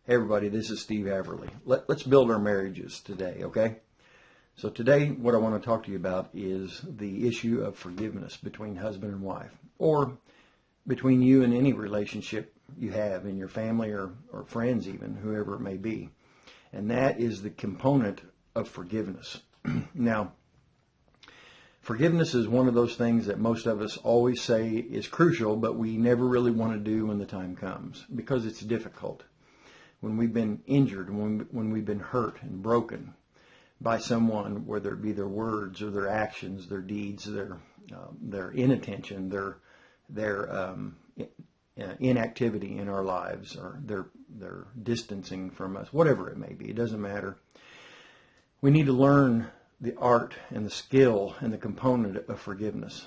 Hey everybody, this is Steve Averly. Let's build our marriages today, okay? So today what I want to talk to you about is the issue of forgiveness between husband and wife, or between you and any relationship you have in your family or friends even, whoever it may be. And that is the component of forgiveness. Now, forgiveness is one of those things that most of us always say is crucial, but we never really want to do when the time comes because it's difficult. When we've been injured, when we've been hurt and broken by someone, whether it be their words or their actions, their deeds, their inattention, their inactivity in our lives, or their distancing from us, whatever it may be, it doesn't matter. We need to learn the art and the skill and the component of forgiveness.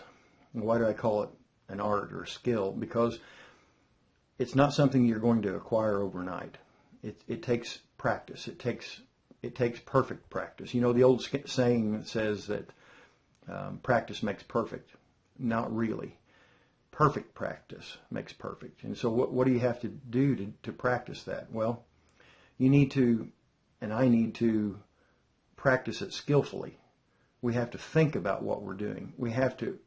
And why do I call it an art or a skill? Because it's not something you're going to acquire overnight. It takes practice. It takes perfect practice. You know, the old saying that says that practice makes perfect. Not really. Perfect practice makes perfect. And so what do you have to do to practice that? Well, you need to, and I need to, practice it skillfully. We have to think about what we're doing. We have to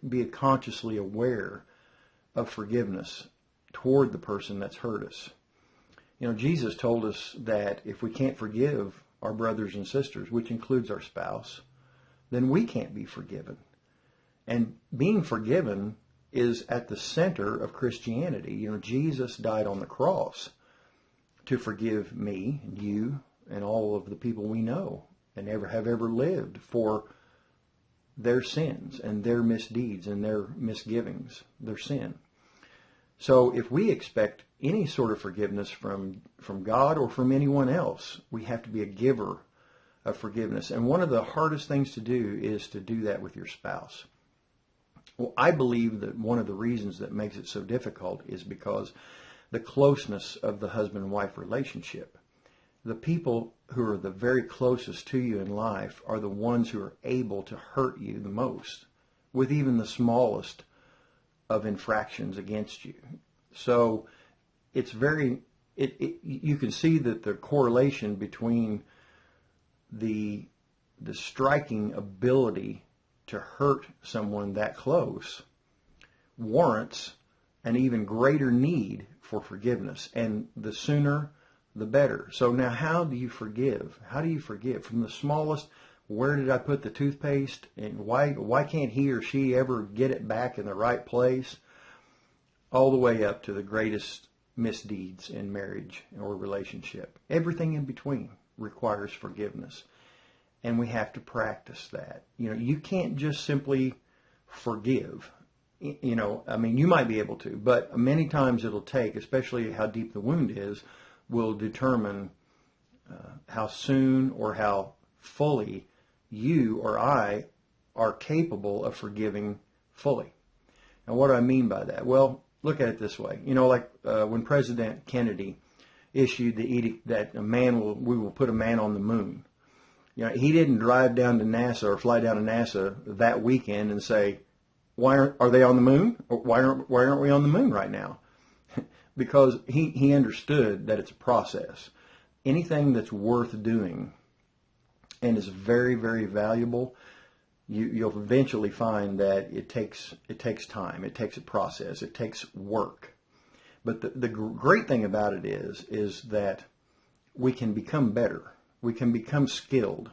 be consciously aware of forgiveness toward the person that's hurt us. You know, Jesus told us that if we can't forgive our brothers and sisters, which includes our spouse, then we can't be forgiven. And being forgiven is at the center of Christianity. You know, Jesus died on the cross to forgive me and you and all of the people we know and have ever lived for their sins and their misdeeds and their misgivings, their sin. So if we expect any sort of forgiveness from God or from anyone else, we have to be a giver of forgiveness. And one of the hardest things to do is to do that with your spouse. Well, I believe that one of the reasons that makes it so difficult is because the closeness of the husband and wife relationship. The people who are the very closest to you in life are the ones who are able to hurt you the most with even the smallest of infractions against you. So it's you can see that the correlation between the striking ability to hurt someone that close warrants an even greater need for forgiveness, and the sooner the better. So now how do you forgive? How do you forgive? From the smallest, where did I put the toothpaste, and why can't he or she ever get it back in the right place, all the way up to the greatest misdeeds in marriage or relationship. Everything in between requires forgiveness. And we have to practice that. You know, you can't just simply forgive. You know, I mean, you might be able to, but many times it'll take, especially how deep the wound is, will determine how soon or how fully you or I are capable of forgiving fully. Now, what do I mean by that? Well, look at it this way. You know, like when President Kennedy issued the edict that we will put a man on the moon. You know, he didn't drive down to NASA or fly down to NASA that weekend and say, are they on the moon? Or why aren't we on the moon right now? Because he understood that it's a process. Anything that's worth doing and is very, very valuable, you'll eventually find that it takes time, it takes a process, it takes work. But the great thing about it is that we can become better, we can become skilled,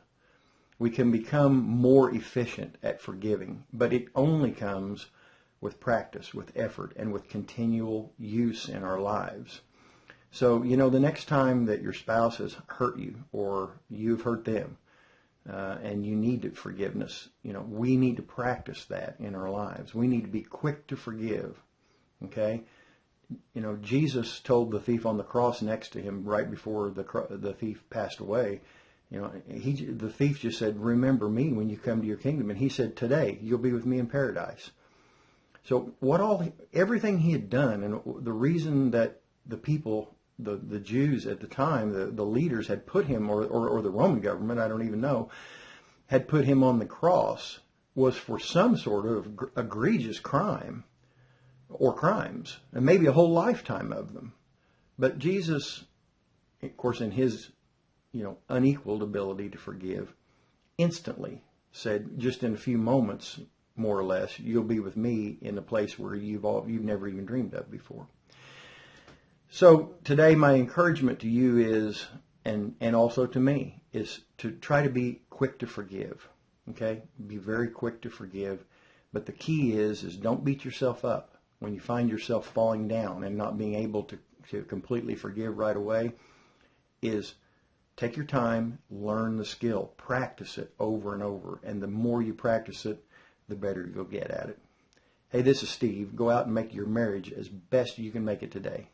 we can become more efficient at forgiving. But it only comes with practice, with effort, and with continual use in our lives. So, you know, the next time that your spouse has hurt you or you've hurt them, and you need forgiveness, you know, we need to practice that in our lives. We need to be quick to forgive, okay? You know, Jesus told the thief on the cross next to him right before the thief passed away, you know, the thief just said, "Remember me when you come to your kingdom." And he said, "Today you'll be with me in paradise." So everything he had done, and the reason that the people, the Jews at the time, the leaders had put him, or the Roman government, I don't even know, had put him on the cross was for some sort of egregious crime or crimes, and maybe a whole lifetime of them. But Jesus of course, in his, unequaled ability to forgive, instantly said, just in a few moments, more or less, you'll be with me in a place where you've never even dreamed of before. So today, my encouragement to you is, and also to me, is to try to be quick to forgive. Okay, be very quick to forgive. But the key is don't beat yourself up when you find yourself falling down and not being able to completely forgive right away. Is take your time, learn the skill, practice it over and over, and the more you practice it, the better you'll get at it. Hey, this is Steve. Go out and make your marriage as best you can make it today.